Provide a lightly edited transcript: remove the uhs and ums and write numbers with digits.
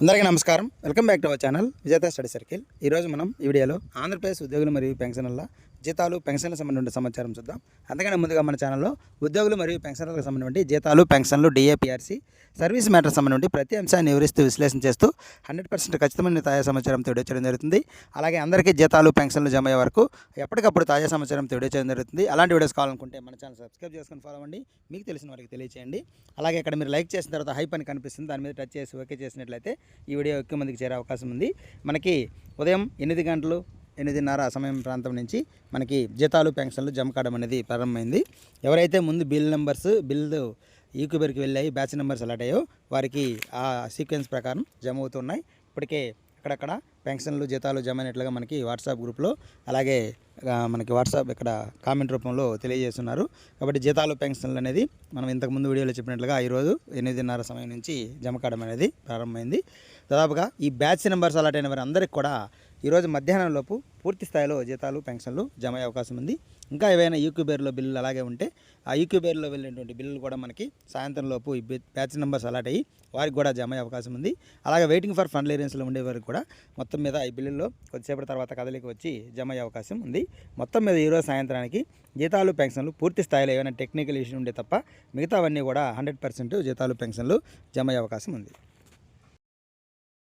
అందరికీ నమస్కారం. Welcome back to our channel విజేత స్టడీ సర్కిల్. ఈరోజు మనం ఈ వీడియోలో ఆంధ్రప్రదేశ్ ఉద్యోగులు మరియు పెన్షనర్ల జీతాలు పెన్షన్లకు సంబంధించిన సమాచారం చూద్దాం. అంతకన్నా ముందుగా మన ఛానల్లో ఉద్యోగులు మరియు పెన్షనర్లకు సంబంధించి జీతాలు పెన్షన్లు డిఏపిఆర్సీ సర్వీస్ మ్యాటర్ సంబంధించి ప్రతి అంశాన్ని వివరిస్తూ విశ్లేషణ చేస్తూ 100% ఖచ్చితమైన తాజా సమాచారం వీడియో చేయడం జరుగుతుంది. అలాగే అందరికీ జీతాలు పెన్షన్లు జమ అయ్యే వరకు ఎప్పటికప్పుడు తాజా సమాచారం వీడియో చేయడం జరుగుతుంది. అలాంటి వీడియోస్ కావాలనుకుంటే మన ఛానల్ సబ్స్క్రైబ్ చేసుకొని ఫాలో అవ్వండి. మీకు తెలిసిన వారికి తెలియచేయండి. అలాగే ఇక్కడ మీరు లైక్ చేసిన తర్వాత హైప్ అని కనిపిస్తుంది, దాని మీద టచ్ చేసి ఓకే చేసినట్లయితే ఈ వీడియో ఎక్కువ మందికి చేరే అవకాశం ఉంది. మనకి ఉదయం 8 గంటలు 8:30 సమయం ప్రాంతం నుంచి మనకి జీతాలు పెన్షన్లు జమ కావడం అనేది ప్రారంభమైంది. ఎవరైతే ముందు బిల్లు ఈక్యూబర్కి వెళ్ళాయి, బ్యాచ్ నెంబర్స్ అలాట్ అయ్యో వారికి ఆ సీక్వెన్స్ ప్రకారం జమ అవుతున్నాయి. ఇప్పటికే అక్కడక్కడ పెన్షన్లు జీతాలు జమ అయినట్లుగా మనకి వాట్సాప్ గ్రూప్లో అలాగే మనకి వాట్సాప్ ఇక్కడ కామెంట్ రూపంలో తెలియజేస్తున్నారు. కాబట్టి జీతాలు పెన్షన్లు అనేది మనం ఇంతకుముందు వీడియోలో చెప్పినట్లుగా ఈరోజు 8:30 సమయం నుంచి జమ కావడం అనేది ప్రారంభమైంది. దాదాపుగా ఈ బ్యాచ్ నెంబర్స్ అలాట్ అయిన వారి అందరికీ కూడా ఈరోజు మధ్యాహ్నం లోపు పూర్తి స్థాయిలో జీతాలు పెన్షన్లు జమ అయ్యే అవకాశం ఉంది. ఇంకా ఏవైనా ఈక్యూబేర్లో బిల్లులు అలాగే ఉంటే ఆ ఈక్యూబేర్లో వెళ్ళినటువంటి బిల్లులు కూడా మనకి సాయంత్రం లోపు ఈ బ్యాచ్ నెంబర్స్ అలాట్ అయ్యి వారికి కూడా జమ అయ్యే అవకాశం ఉంది. అలాగే వెయిటింగ్ ఫర్ ఫండ్ క్లియరెన్స్లో ఉండే వారికి కూడా మొత్తం మీద ఈ బిల్లుల్లో కొద్దిసేపటి తర్వాత కదలికి వచ్చి జమ అయ్యే అవకాశం ఉంది. మొత్తం మీద ఈరోజు సాయంత్రానికి జీతాలు పెన్షన్లు పూర్తి స్థాయిలో ఏమైనా టెక్నికల్ ఇష్యూ ఉండే తప్ప మిగతావన్నీ కూడా 100% జీతాలు పెన్షన్లు జమ అయ్యే అవకాశం ఉంది.